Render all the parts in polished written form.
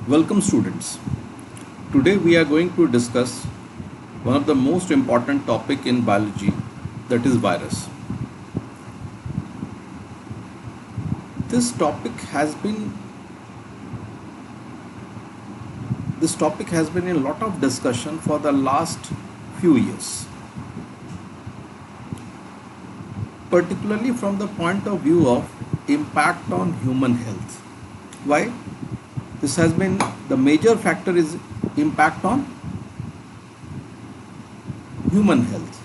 Welcome students. Today we are going to discuss one of the most important topic in biology, that is virus. This topic has been in a lot of discussion for the last few years, particularly from the point of view of impact on human health. Why? This has been the major factor is impact on human health.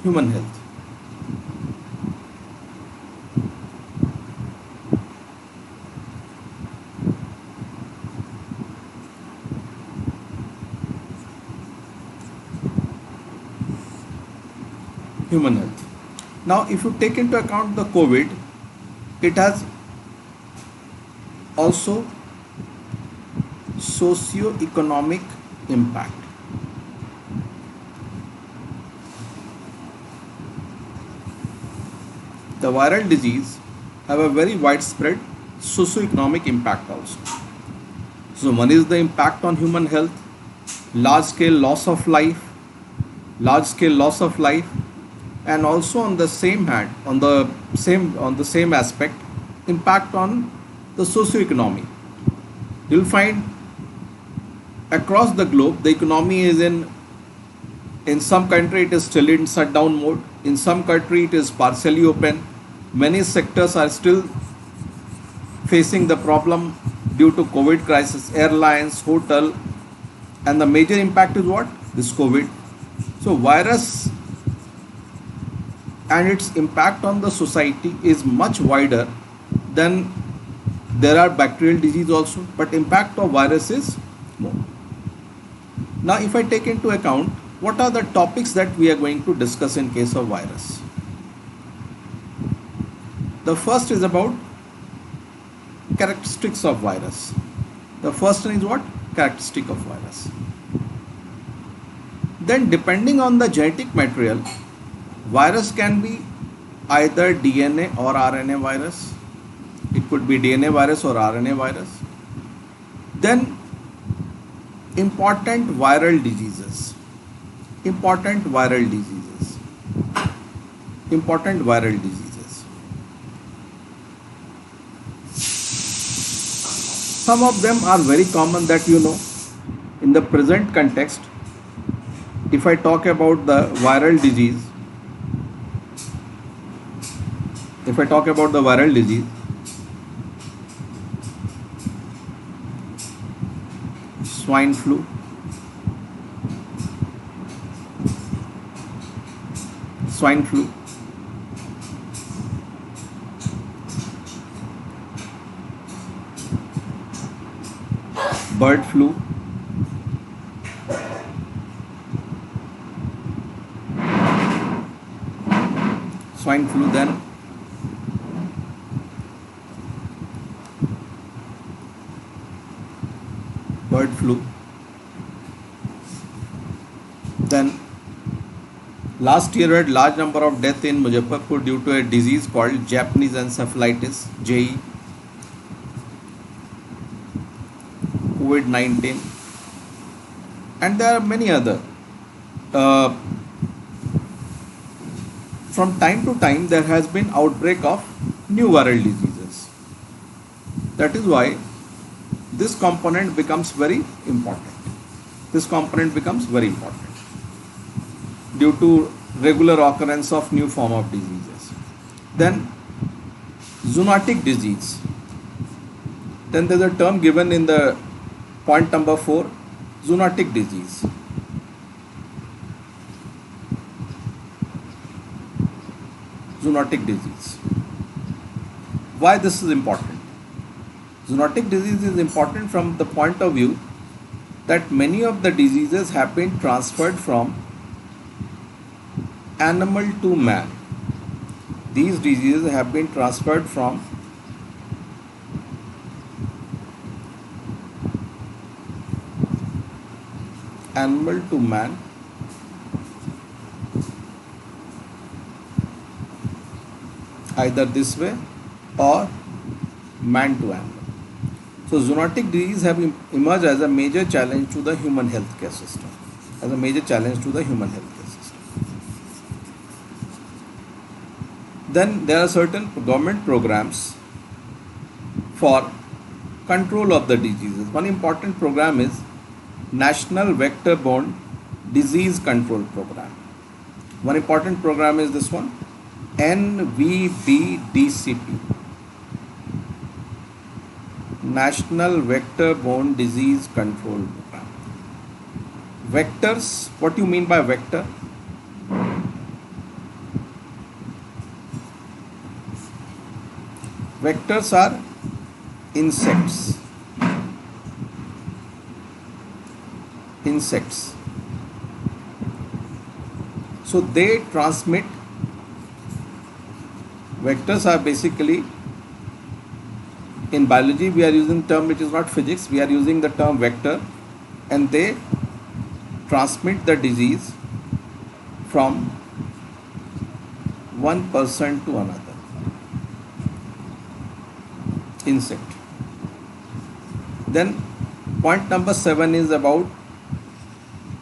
Human health. Human health. Now, if you take into account the COVID, it has also socio-economic impact. The viral disease have a very widespread socio-economic impact also. So one is the impact on human health, large scale loss of life, and also on the same hand, on the same aspect, impact on the socio-economy. You'll find across the globe the economy is in some country it is still in shutdown mode, in some country it is partially open. Many sectors are still facing the problem due to COVID crisis, airlines, hotel, and the major impact is what? This COVID. So virus and its impact on the society is much wider than there are bacterial disease also, but impact of virus is more. Now if I take into account what are the topics that we are going to discuss in case of virus. The first is about characteristics of virus. The first one is what? Characteristic of virus. Then depending on the genetic material, virus can be either DNA or RNA virus. It could be DNA virus or RNA virus. Then important viral diseases. Some of them are very common that you know. In the present context, if I talk about the viral disease, swine flu, bird flu, then bird flu. Then last year we had large number of deaths in Muzaffarpur due to a disease called Japanese encephalitis, JE, COVID-19, and there are many other. From time to time there has been outbreak of new viral diseases. That is why this component becomes very important. Due to regular occurrence of new form of diseases. Then zoonotic disease. Then there is a term given in the point number 4, zoonotic disease. Why this is important? Zoonotic disease is important from the point of view that many of the diseases have been transferred from animal to man. These diseases have been transferred from animal to man either this way or man to animal. So zoonotic disease have emerged as a major challenge to the human healthcare system. As a major challenge to the human healthcare system. Then there are certain government programs for control of the diseases. One important program is National Vector-Borne Disease Control Program. One important program is this one, NVBDCP. National Vector-Borne Disease Control Program. Vectors, what do you mean by vector? Vectors are insects. Insects. So they transmit. Vectors are basically, in biology we are using term which is not physics, we are using the term vector, and they transmit the disease from one person to another. Insect. Then point number 7 is about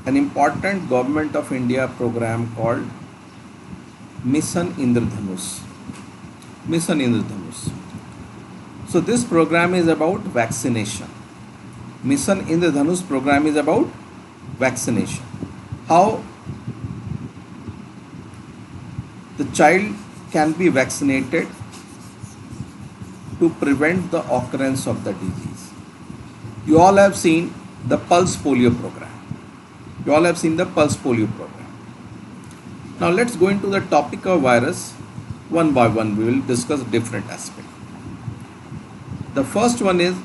an important Government of India program called Mission Indradhanush. Mission Indradhanush. So this program is about vaccination. Mission Indradhanush program is about vaccination. How the child can be vaccinated to prevent the occurrence of the disease. You all have seen the pulse polio program. You all have seen the pulse polio program. Now let's go into the topic of virus one by one. We will discuss different aspects. The first one is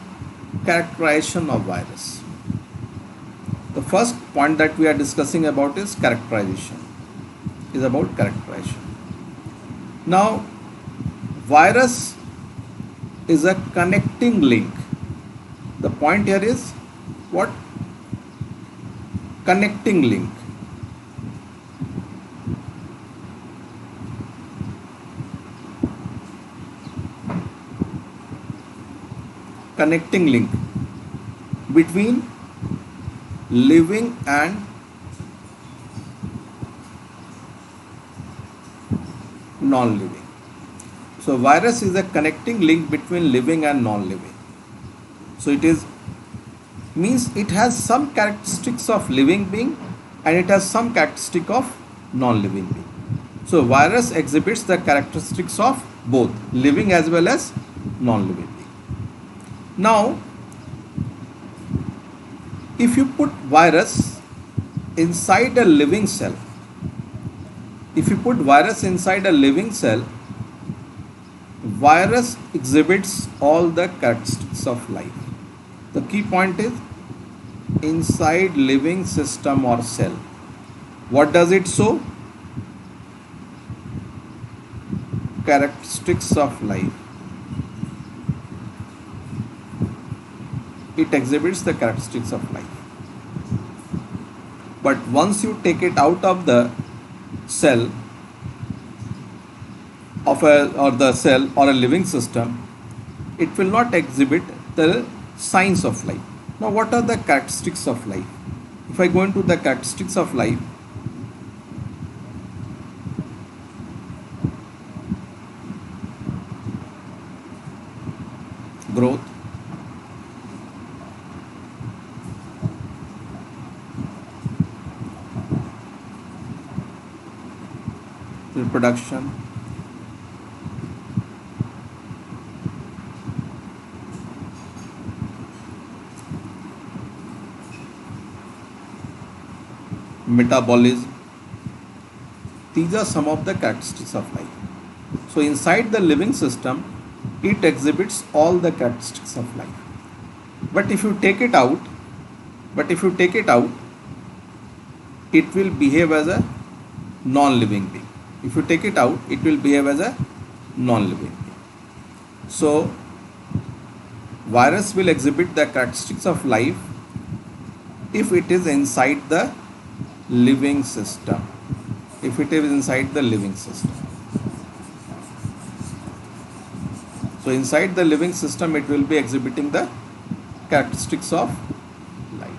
characterization of virus. The first point that we are discussing about is characterization. Is about characterization. Now, virus is a connecting link. The point here is what? Connecting link. Connecting link between living and non-living. So virus is a connecting link between living and non-living. So it is means it has some characteristics of living being and it has some characteristic of non-living being. So virus exhibits the characteristics of both living as well as non-living being. Now, if you put virus inside a living cell, virus exhibits all the characteristics of life. The key point is inside living system or cell. What does it show? Characteristics of life. It exhibits the characteristics of life. But once you take it out of the cell of the cell or a living system, it will not exhibit the signs of life. Now, what are the characteristics of life? If I go into the characteristics of life, growth, reproduction, metabolism. These are some of the characteristics of life. So inside the living system, it exhibits all the characteristics of life. But if you take it out, it will behave as a non-living being. If you take it out, it will behave as a non-living being. So virus will exhibit the characteristics of life if it is inside the living system. So inside the living system, it will be exhibiting the characteristics of life.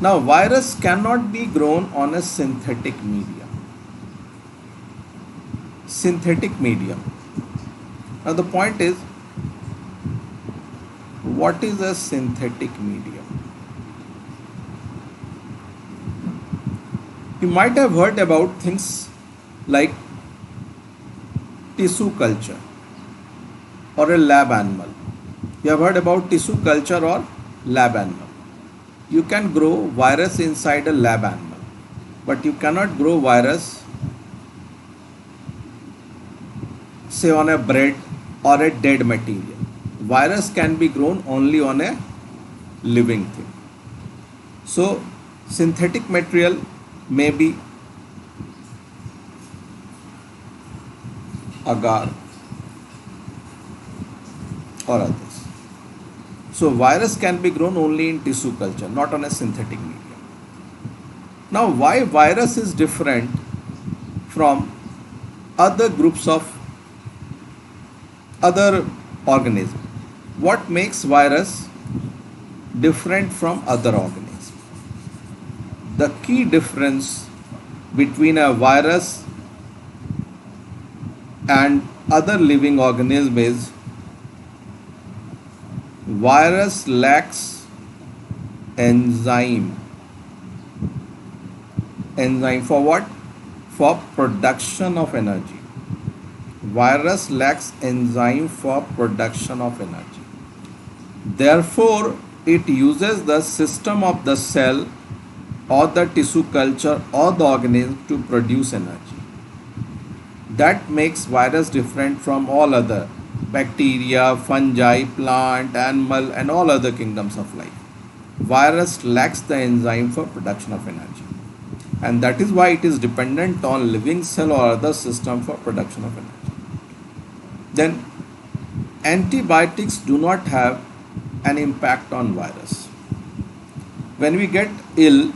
Now, virus cannot be grown on a synthetic medium. Synthetic medium. Now, the point is, what is a synthetic medium? You might have heard about things like tissue culture or a lab animal. You have heard about tissue culture or lab animal. You can grow virus inside a lab animal, but you cannot grow virus, say, on a bread or a dead material. Virus can be grown only on a living thing. So, synthetic material may be agar or others. So virus can be grown only in tissue culture, not on a synthetic medium. Now, why virus is different from other groups of other organisms? What makes virus different from other organisms? The key difference between a virus and other living organism is virus lacks enzyme. Enzyme for what? For production of energy. Virus lacks enzyme for production of energy. Therefore, it uses the system of the cell or the tissue culture or the organism to produce energy. That makes virus different from all other bacteria, fungi, plant, animal, and all other kingdoms of life. Virus lacks the enzyme for production of energy, and that is why it is dependent on living cell or other system for production of energy. Then antibiotics do not have an impact on virus. When we get ill,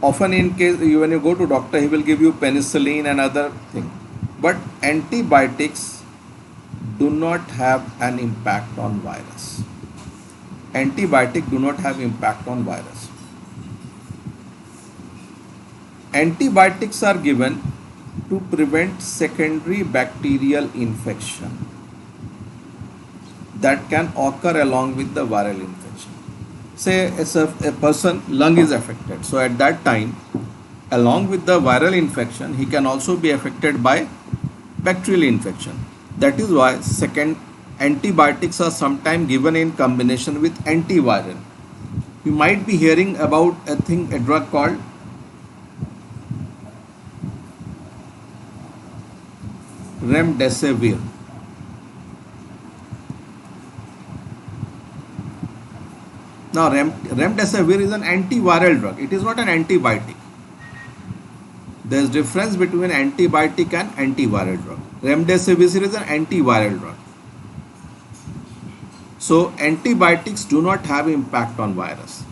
often when you go to doctor, he will give you penicillin and other thing, but antibiotics do not have an impact on virus. Antibiotics do not have impact on virus. Antibiotics are given to prevent secondary bacterial infection that can occur along with the viral infection. Say a person lung is affected, so at that time, along with the viral infection, he can also be affected by bacterial infection. That is why second antibiotics are sometimes given in combination with antiviral. You might be hearing about a drug called remdesivir. Now, remdesivir is an antiviral drug. It is not an antibiotic. There is difference between antibiotic and antiviral drug. Remdesivir is an antiviral drug. So, antibiotics do not have impact on virus.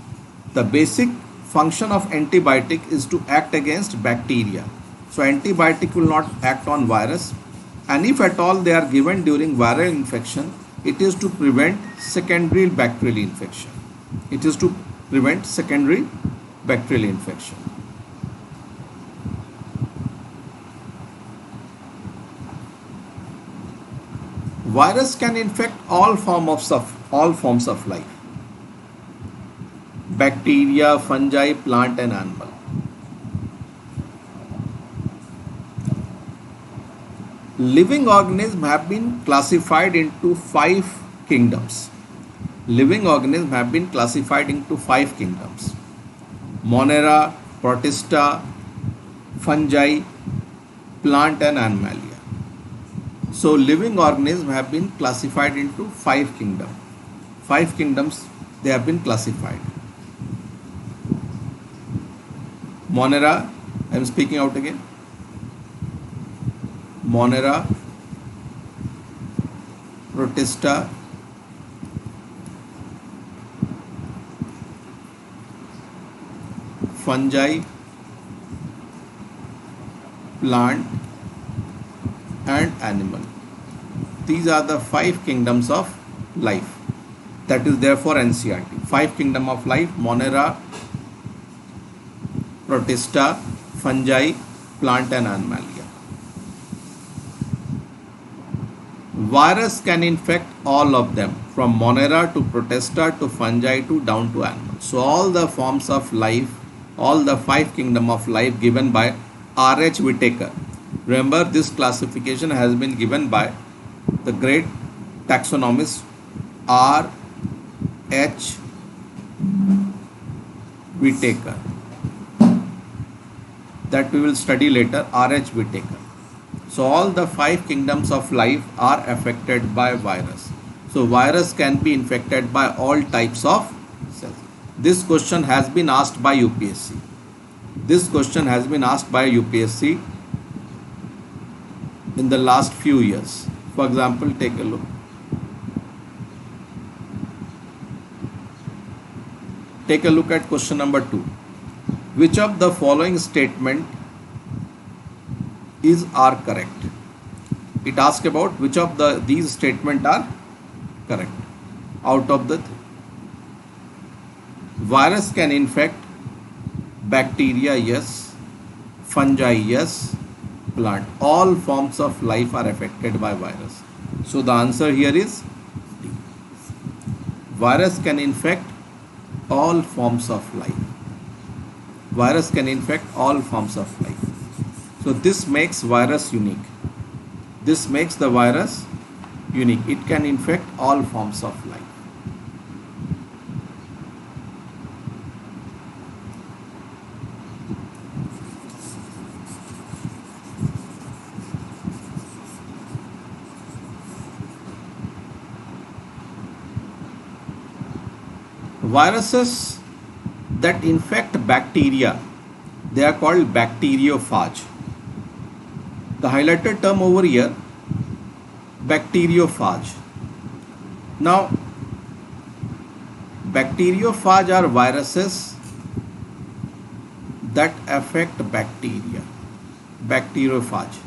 The basic function of antibiotic is to act against bacteria. So, antibiotic will not act on virus, and if at all they are given during viral infection, it is to prevent secondary bacterial infection. It is to prevent secondary bacterial infection. Virus can infect all forms of life: bacteria, fungi, plant, and animal. Living organisms have been classified into 5 kingdoms. Living organisms have been classified into 5 kingdoms: Monera, Protista, fungi, plant, and animalia. So living organisms have been classified into 5 kingdoms. 5 kingdoms they have been classified. Monera, I am speaking out again. Monera, Protista, fungi, plant and animal. These are the five kingdoms of life. That is there for NCERT. Five kingdom of life: Monera, Protista, fungi, plant and animalia. Virus can infect all of them, from Monera to Protista to fungi to down to animals. So all the forms of life, all the five kingdom of life given by R.H. Whitaker. Remember, this classification has been given by the great taxonomist R.H. Whitaker. That we will study later, R.H. Whitaker. So all the five kingdoms of life are affected by virus. So virus can be infected by all types of cells. This question has been asked by UPSC. This question has been asked by UPSC in the last few years. For example, take a look. Take a look at question number 2. Which of the following statement are correct? It asks about which of these statements are correct. Out of the virus can infect bacteria, yes. Fungi, yes. Plant. All forms of life are affected by virus. So the answer here is D. Virus can infect all forms of life. Virus can infect all forms of life. So this makes virus unique. This makes the virus unique. It can infect all forms of life. Viruses that infect bacteria, they are called bacteriophage. The highlighted term over here, bacteriophage. Now, bacteriophage are viruses that affect bacteria. Bacteriophage.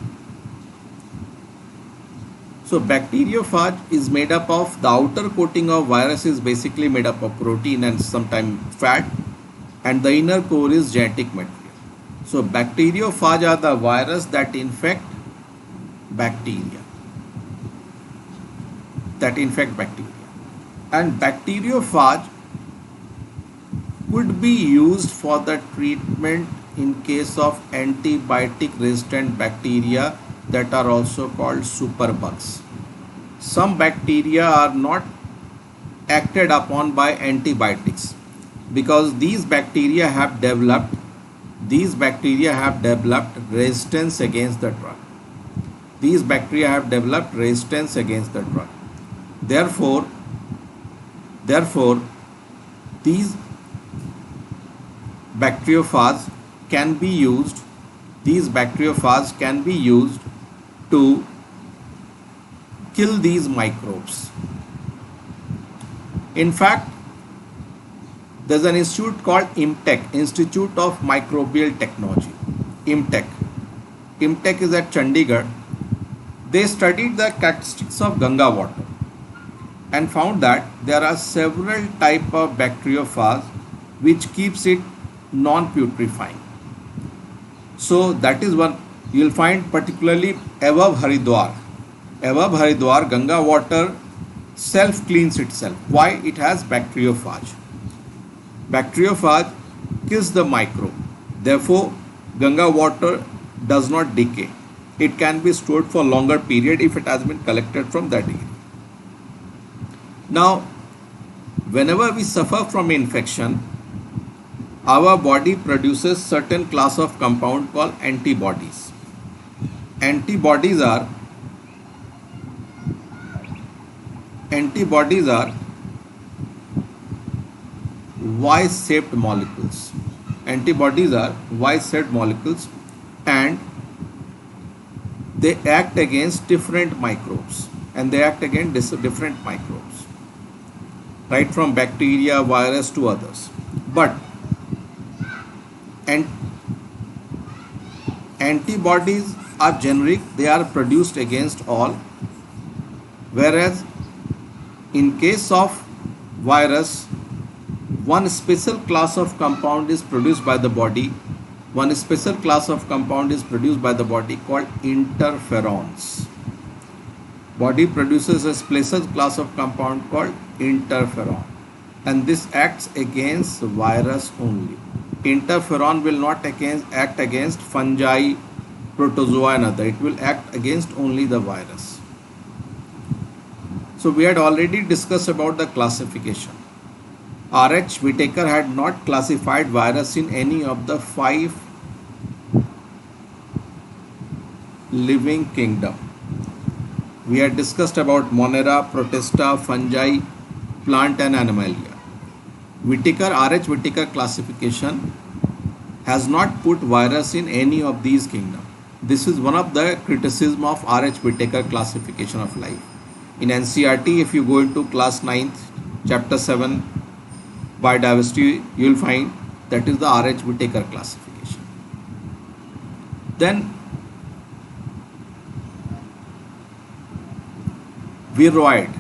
So bacteriophage is made up of, the outer coating of virus is basically made up of protein and sometimes fat, and the inner core is genetic material. So bacteriophage are the virus that infect bacteria. And bacteriophage could be used for the treatment in case of antibiotic resistant bacteria that are also called superbugs. Some bacteria are not acted upon by antibiotics because these bacteria have developed resistance against the drug. These bacteria have developed resistance against the drug. Therefore, these bacteriophages can be used. These bacteriophages can be used to kill these microbes. In fact, there's an institute called IMTech, Institute of Microbial Technology. IMTech is at Chandigarh. They studied the characteristics of Ganga water and found that there are several types of bacteriophages which keeps it non-putrefying. So that is one you will find particularly above Haridwar. Above Haridwar, Ganga water self-cleans itself. Why? It has bacteriophage. Bacteriophage kills the microbe. Therefore, Ganga water does not decay. It can be stored for longer period if it has been collected from that area. Now, whenever we suffer from infection, our body produces certain class of compound called antibodies. Antibodies are Y-shaped molecules. Antibodies are Y-shaped molecules and they act against different microbes right from bacteria, virus to others. But Antibodies are generic, they are produced against all, whereas in case of virus, one special class of compound is produced by the body. One special class of compound is produced by the body called interferons. Body produces a special class of compound called interferon, and this acts against virus only. Interferon will not act against fungi, protozoa and other. It will act against only the virus. So we had already discussed about the classification. R.H. Whitaker had not classified virus in any of the 5 living kingdom. We had discussed about Monera, Protista, fungi, plant and animalia. R.H. Whitaker classification has not put virus in any of these kingdoms. This is one of the criticism of R.H. Whitaker classification of life. In NCERT, if you go into class 9th, chapter 7, biodiversity, you will find that is the R.H. Whitaker classification. Then viroid.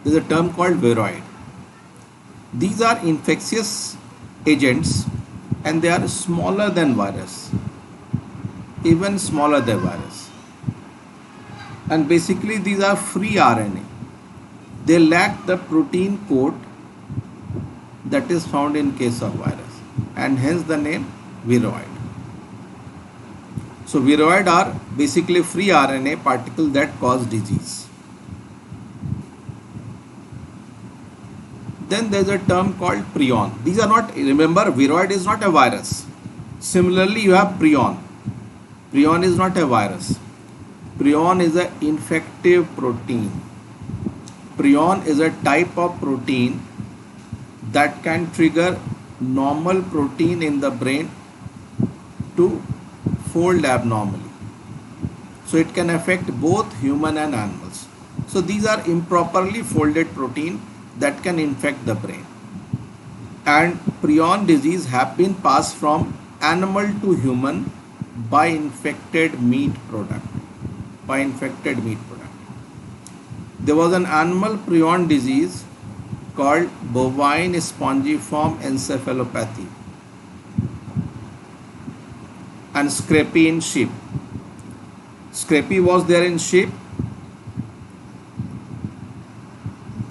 There is a term called viroid. These are infectious agents and they are smaller than virus, even smaller than virus. And basically these are free RNA. They lack the protein coat that is found in case of virus, and hence the name viroid. So viroid are basically free RNA particles that cause disease. Then there is a term called prion. These are not, remember, viroid is not a virus. Similarly, you have prion. Prion is not a virus. Prion is an infective protein. Prion is a type of protein that can trigger normal protein in the brain to fold abnormally. So it can affect both human and animals. So these are improperly folded protein that can infect the brain. And prion disease have been passed from animal to human by infected meat product. There was an animal prion disease called bovine spongiform encephalopathy and scrapie in sheep. Scrapie was there in sheep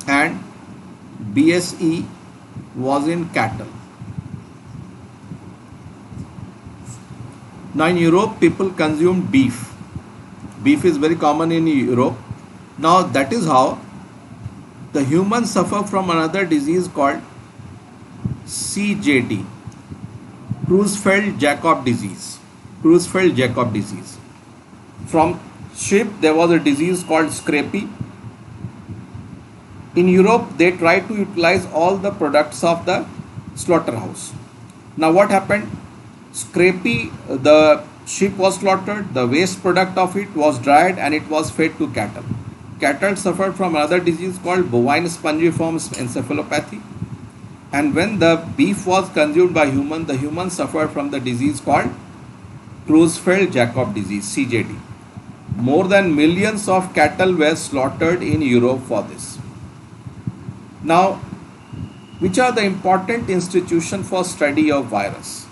and BSE was in cattle. Now in Europe people consume beef. Beef is very common in Europe. Now that is how the humans suffer from another disease called CJD, Creutzfeldt-Jakob disease. Creutzfeldt-Jakob disease. From sheep there was a disease called scrapie. In Europe they tried to utilize all the products of the slaughterhouse. Now what happened? Scrapie, the sheep was slaughtered, the waste product of it was dried and it was fed to cattle. Cattle suffered from another disease called bovine spongiform encephalopathy, and when the beef was consumed by human, the human suffered from the disease called Creutzfeldt-Jakob disease, CJD. More than millions of cattle were slaughtered in Europe for this. Now, which are the important institutions for study of virus?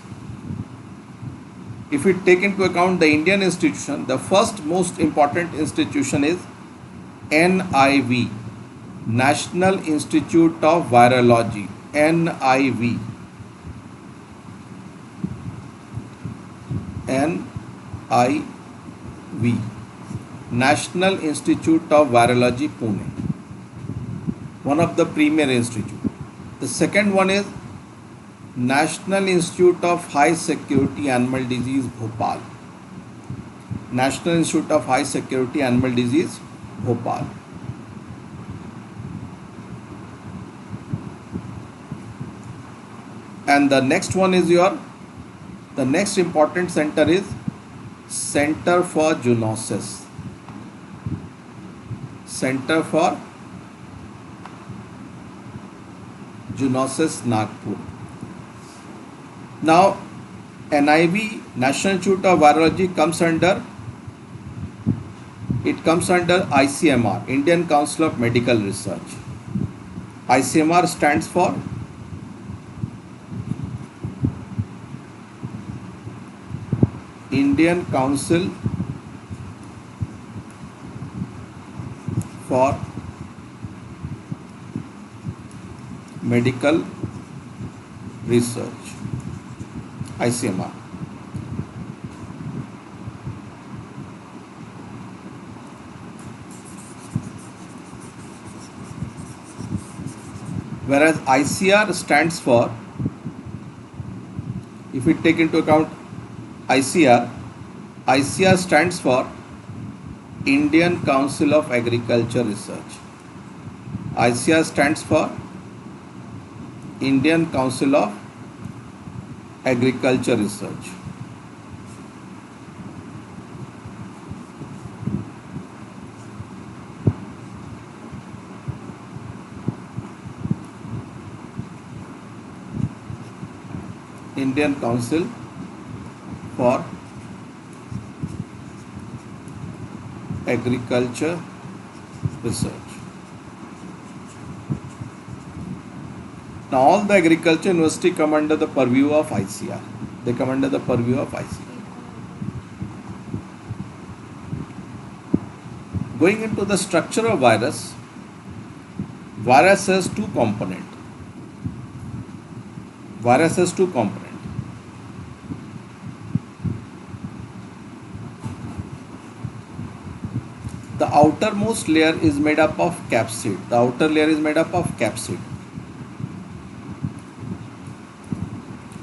If we take into account the Indian institution, the first most important institution is NIV, National Institute of Virology, NIV. NIV, National Institute of Virology, Pune. One of the premier institute. The second one is National Institute of High Security Animal Disease, Bhopal. National Institute of High Security Animal Disease, Bhopal. And the next one is the next important center is Center for Zoonosis. Center for Zoonosis, Nagpur. Now, NIV, National Institute of Virology, comes under ICMR, Indian Council of Medical Research. ICMR stands for Indian Council for Medical Research, ICMR. Whereas ICR stands for, if we take into account ICR stands for Indian Council of Agriculture Research. ICR stands for Indian Council of Agriculture Research. Indian Council for Agriculture Research. Now all the agriculture university come under the purview of ICR. They come under the purview of ICR. Going into the structure of virus has two components. Virus has two components. The outermost layer is made up of capsid. The outer layer is made up of capsid.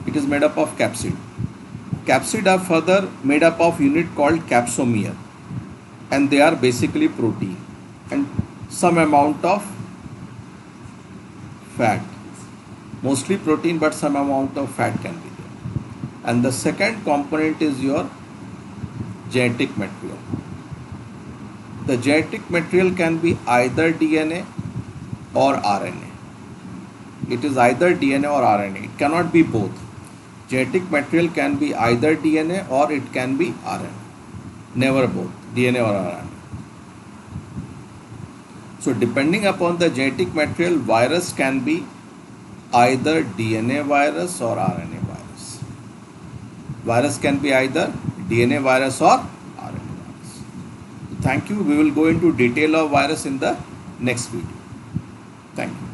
It is made up of capsid. Capsid are further made up of unit called capsomere, and they are basically protein and some amount of fat. Mostly protein, but some amount of fat can be there. And the second component is your genetic material. The genetic material can be either DNA or RNA. It is either DNA or RNA. It cannot be both. Genetic material can be either DNA or it can be RNA. Never both, DNA or RNA. So depending upon the genetic material, virus can be either DNA virus or RNA virus. Virus can be either DNA virus or RNA virus. Thank you. We will go into detail of virus in the next video. Thank you.